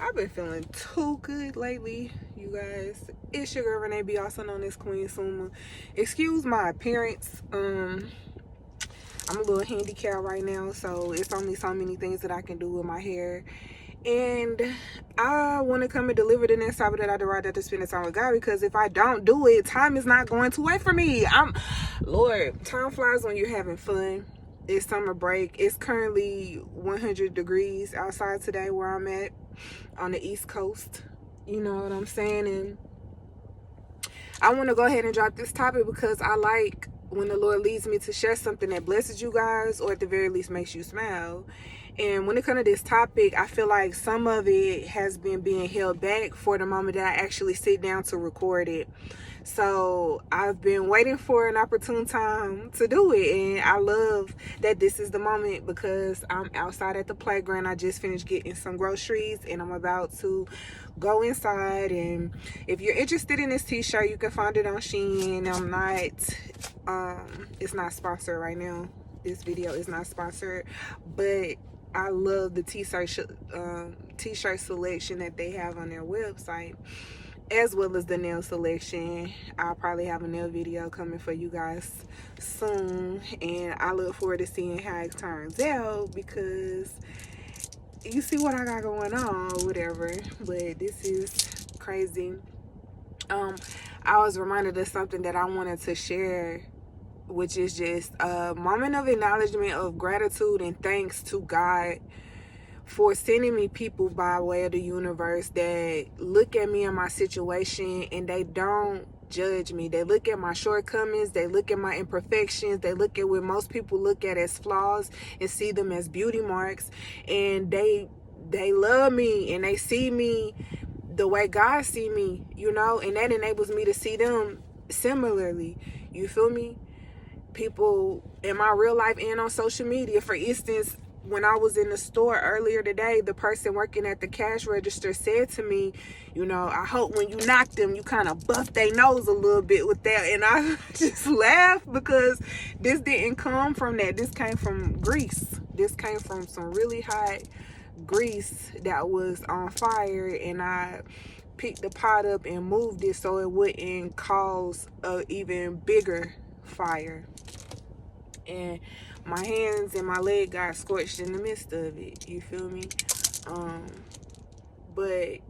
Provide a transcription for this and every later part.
I've been feeling too good lately, you guys. It's your girl Renee, also known as Queen Suma. Excuse my appearance. I'm a little handicapped right now, so it's only so many things that I can do with my hair. And I want to come and deliver the next topic that I derived after spending time with God, because if I don't do it, time is not going to wait for me. Lord, time flies when you're having fun. It's summer break. It's currently 100 degrees outside today where I'm at on the East Coast. You know what I'm saying? And I want to go ahead and drop this topic because I like when the Lord leads me to share something that blesses you guys, or at the very least makes you smile. And when it comes to this topic, I feel like some of it has been being held back for the moment that I actually sit down to record it. So I've been waiting for an opportune time to do it, and I love that this is the moment because I'm outside at the playground. I just finished getting some groceries and I'm about to go inside. And if you're interested in this t-shirt, you can find it on Shein. It's not sponsored right now. This video is not sponsored, but I love the t-shirt selection that they have on their website, as well as the nail selection. I'll probably have a nail video coming for you guys soon, and I look forward to seeing how it turns out, because you see what I got going on, whatever. But this is crazy. I was reminded of something that I wanted to share, which is just a moment of acknowledgement of gratitude and thanks to God for sending me people by way of the universe that look at me and my situation and they don't judge me. They look at my shortcomings, they look at my imperfections, they look at what most people look at as flaws and see them as beauty marks, and they love me and they see me the way God see me, you know, and that enables me to see them similarly. You feel me? People in my real life and on social media. For instance, when I was in the store earlier today, the person working at the cash register said to me, you know, I hope when you knock them, you kind of buff their nose a little bit with that. And I just laughed because this didn't come from that. This came from grease. This came from some really hot grease that was on fire, and I picked the pot up and moved it so it wouldn't cause a even bigger fire. And my hands and my leg got scorched in the midst of it. You feel me? But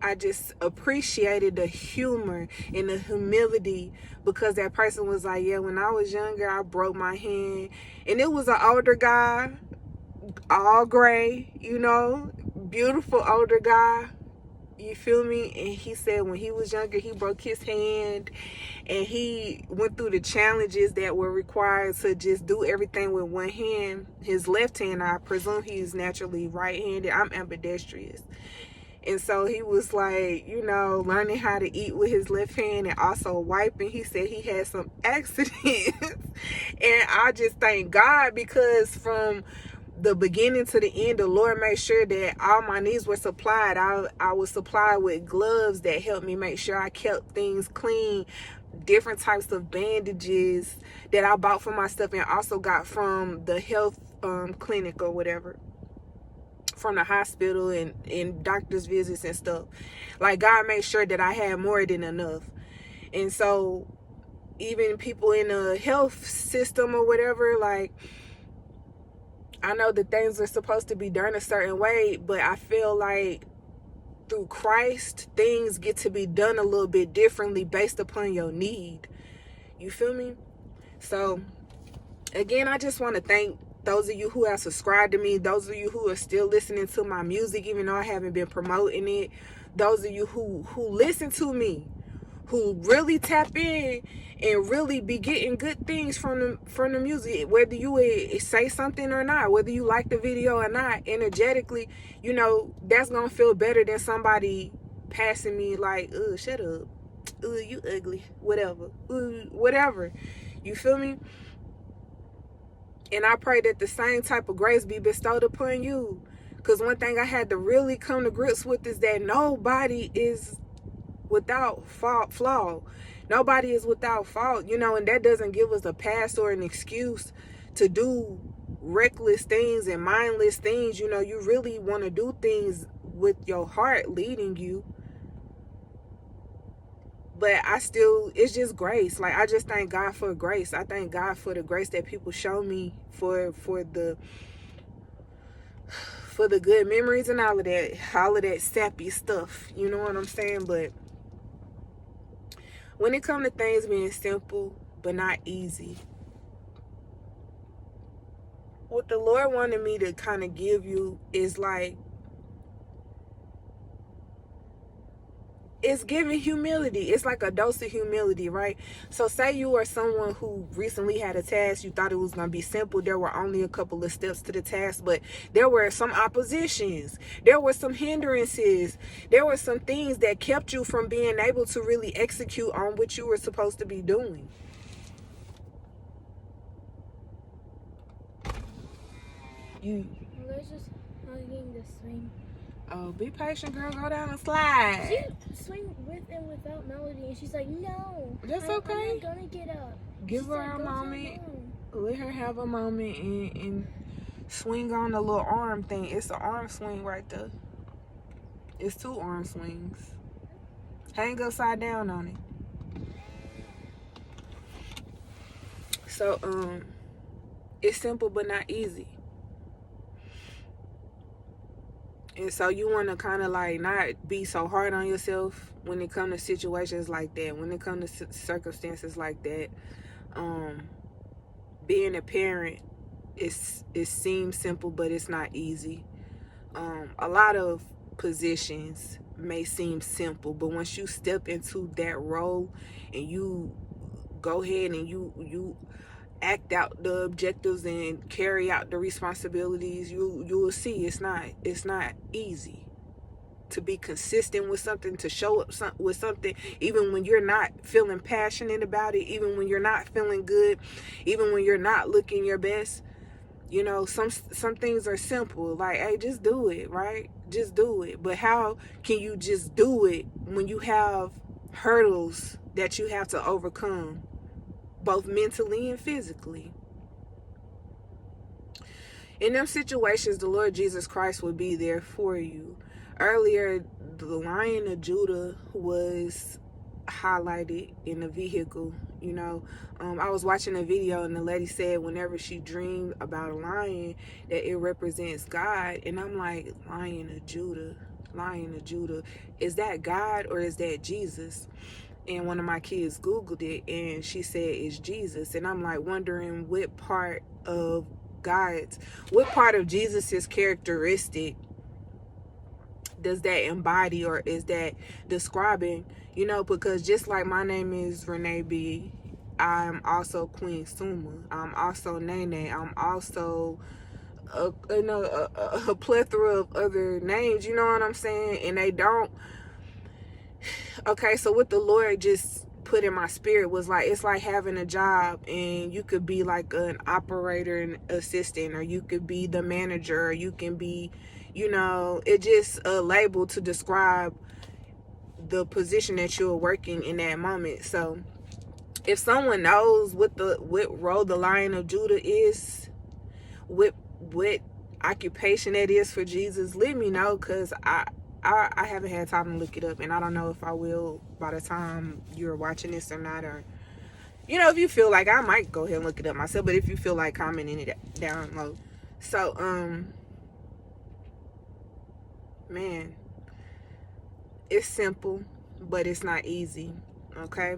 I just appreciated the humor and the humility, because that person was like, yeah, when I was younger, I broke my hand. And it was an older guy, all gray, you know, beautiful older guy. You feel me? And he said when he was younger, he broke his hand, and he went through the challenges that were required to just do everything with one hand. His left hand, I presume he's naturally right-handed. I'm ambidextrous. And so he was like, you know, learning how to eat with his left hand and also wiping. He said he had some accidents. And I just thank God, because from the beginning to the end, the Lord made sure that all my needs were supplied. I was supplied with gloves that helped me make sure I kept things clean, different types of bandages that I bought for myself and also got from the health clinic or whatever, from the hospital and doctor's visits and stuff. Like, God made sure that I had more than enough. And so even people in the health system or whatever, like, I know that things are supposed to be done a certain way, but I feel like through Christ, things get to be done a little bit differently based upon your need. You feel me? So, again, I just want to thank those of you who have subscribed to me, those of you who are still listening to my music, even though I haven't been promoting it, those of you who listen to me, who really tap in and really be getting good things from the music, whether you say something or not, whether you like the video or not, energetically, you know, that's gonna feel better than somebody passing me like, shut up, you ugly, whatever, whatever. You feel me? And I pray that the same type of grace be bestowed upon you, because one thing I had to really come to grips with is that nobody is without flaw. Nobody is without fault, you know, and that doesn't give us a pass or an excuse to do reckless things and mindless things. You know, you really want to do things with your heart leading you. But it's just grace. Like, I just thank God for grace. I thank God for the grace that people show me, for the good memories and all of that sappy stuff. You know what I'm saying? But when it comes to things being simple but not easy, what the Lord wanted me to kind of give you is like, it's giving humility. It's like a dose of humility, right? So say you are someone who recently had a task. You thought it was going to be simple. There were only a couple of steps to the task, but there were some oppositions. There were some hindrances. There were some things that kept you from being able to really execute on what you were supposed to be doing. There's just hugging the swing. Oh, be patient, girl. Go down and slide. She swing with and without Melody, and she's like, no. That's okay. I'm not gonna get up. Give her a moment. Let her have a moment and swing on the little arm thing. It's an arm swing right there. It's 2 arm swings. Hang upside down on it. So, it's simple but not easy. And so you want to kind of like not be so hard on yourself when it comes to situations like that, when it comes to circumstances like that. Being a parent, it seems simple, but it's not easy. A lot of positions may seem simple, but once you step into that role and you go ahead and you act out the objectives and carry out the responsibilities, you will see it's not easy to be consistent with something, to show up with something, even when you're not feeling passionate about it, even when you're not feeling good, even when you're not looking your best. You know, some things are simple, like, hey, just do it, right? Just do it. But how can you just do it when you have hurdles that you have to overcome, both mentally and physically? In them situations, the Lord Jesus Christ will be there for you. Earlier, the Lion of Judah was highlighted in the vehicle. You know, I was watching a video and the lady said whenever she dreamed about a lion, that it represents God. And I'm like, Lion of Judah, is that God or is that Jesus? And one of my kids Googled it and she said it's Jesus. And I'm like wondering what part of Jesus's characteristic does that embody, or is that describing? You know, because just like my name is Renee B, I'm also Queen Suma. I'm also Nene. I'm also a plethora of other names. You know what I'm saying? And they don't. Okay, so what the Lord just put in my spirit was like, it's like having a job and you could be like an operator and assistant, or you could be the manager, or you can be, you know, it's just a label to describe the position that you're working in that moment. So if someone knows what role the Lion of Judah is, what occupation that is for Jesus, let me know, because I haven't had time to look it up, and I don't know if I will by the time you're watching this or not. Or, you know, if you feel like, I might go ahead and look it up myself, but if you feel like commenting it down low. So man, it's simple, but it's not easy. Okay,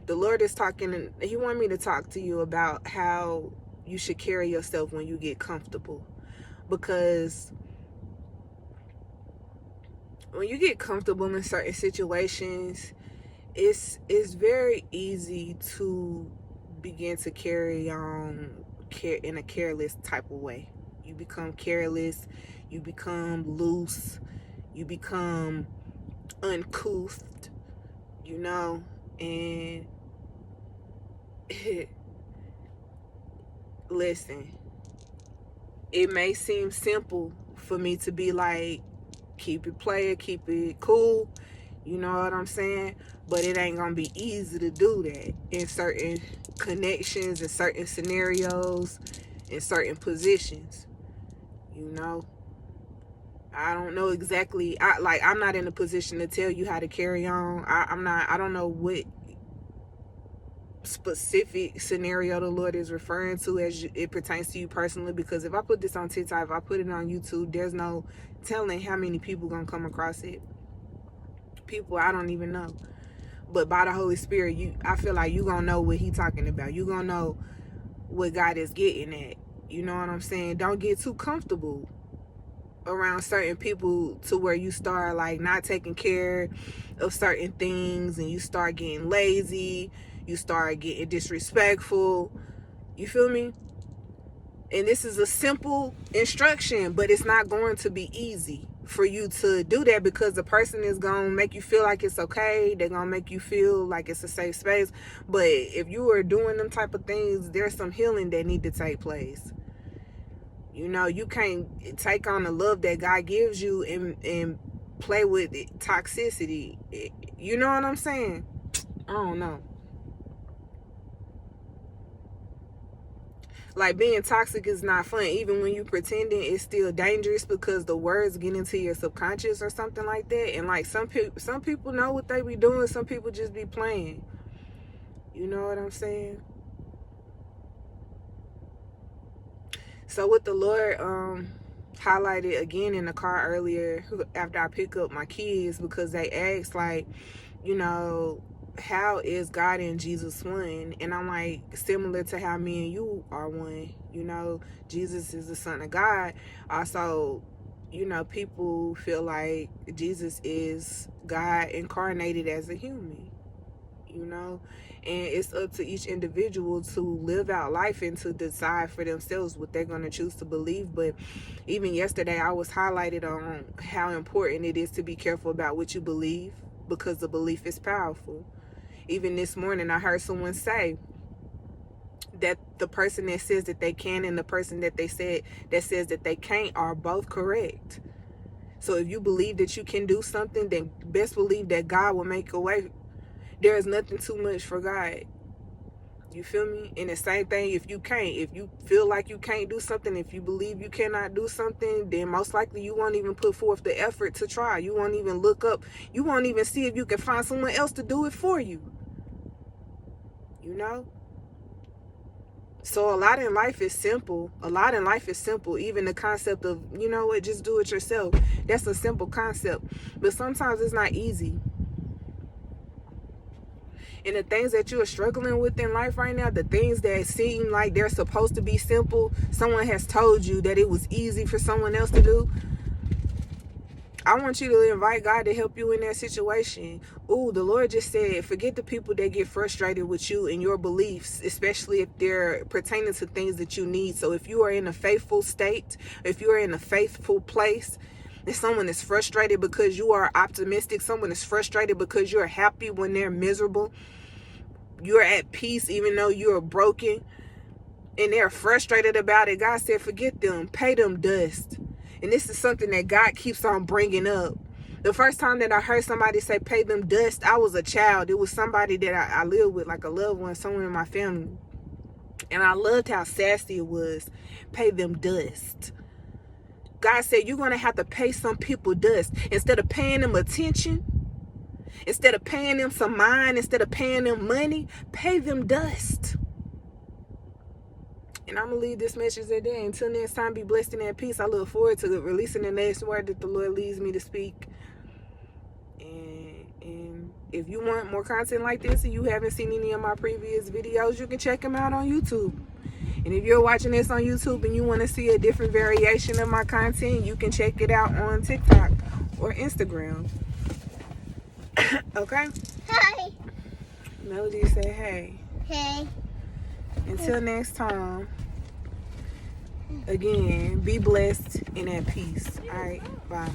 the Lord is talking, and He wanted me to talk to you about how you should carry yourself when you get comfortable, because when you get comfortable in certain situations, it's very easy to begin to carry on in a careless type of way. You become careless, you become loose, you become uncouth, you know, and listen, it may seem simple for me to be like, keep it player, keep it cool, you know what I'm saying? But it ain't gonna be easy to do that in certain connections and certain scenarios. in certain positions. You know, I don't know exactly. I'm not in a position to tell you how to carry on. I don't know what specific scenario the Lord is referring to as it pertains to you personally, because if I put this on TikTok, if I put it on YouTube, there's no telling how many people gonna come across it. People I don't even know. But by the Holy Spirit, I feel like you gonna know what He talking about. You gonna know what God is getting at. You know what I'm saying? Don't get too comfortable around certain people to where you start like not taking care of certain things, and you start getting lazy, you start getting disrespectful. You feel me? And this is a simple instruction, but it's not going to be easy for you to do that, because the person is gonna make you feel like it's okay. They're gonna make you feel like it's a safe space. But if you are doing them type of things, there's some healing that need to take place. You know, you can't take on the love that God gives you and play with it, toxicity. You know what I'm saying? I don't know. Like, being toxic is not fun. Even when you pretending, it's still dangerous, because the words get into your subconscious or something like that. And like some people know what they be doing. Some people just be playing. You know what I'm saying? So what the Lord highlighted again in the car earlier after I pick up my kids, because they asked, like, you know, how is God and Jesus one? And I'm like, similar to how me and you are one. You know, Jesus is the Son of God. Also, you know, people feel like Jesus is God incarnated as a human. You know, and it's up to each individual to live out life and to decide for themselves what they're going to choose to believe. But even yesterday, I was highlighted on how important it is to be careful about what you believe, because the belief is powerful. Even this morning, I heard someone say that the person that says that they can and the person that says that they can't are both correct. So if you believe that you can do something, then best believe that God will make a way. There is nothing too much for God. You feel me? And the same thing, if you feel like you can't do something, if you believe you cannot do something, then most likely you won't even put forth the effort to try. You won't even look up. You won't even see if you can find someone else to do it for you. You know? So a lot in life is simple. Even the concept of, you know what, just do it yourself. That's a simple concept. But sometimes it's not easy. And the things that you are struggling with in life right now, the things that seem like they're supposed to be simple, someone has told you that it was easy for someone else to do. I want you to invite God to help you in that situation. Ooh, the Lord just said, forget the people that get frustrated with you and your beliefs, especially if they're pertaining to things that you need. So if you are in a faithful state, if you are in a faithful place, and someone is frustrated because you are optimistic, someone is frustrated because you're happy when they're miserable, you're at peace even though you're broken, and they're frustrated about it, God said, forget them, pay them dust. And this is something that God keeps on bringing up. The first time that I heard somebody say pay them dust, I was a child. It was somebody that I lived with, like a loved one, someone in my family. And I loved how sassy it was. Pay them dust. God said, you're going to have to pay some people dust. Instead of paying them attention, instead of paying them some mind, instead of paying them money, pay them dust. And I'm going to leave this message today. Until next time, be blessed and at peace. I look forward to releasing the next word that the Lord leads me to speak. And if you want more content like this and you haven't seen any of my previous videos, you can check them out on YouTube. And if you're watching this on YouTube and you want to see a different variation of my content, you can check it out on TikTok or Instagram. Okay? Hi. Melody said hey. Hey. Until next time, again, be blessed and at peace. All right, bye.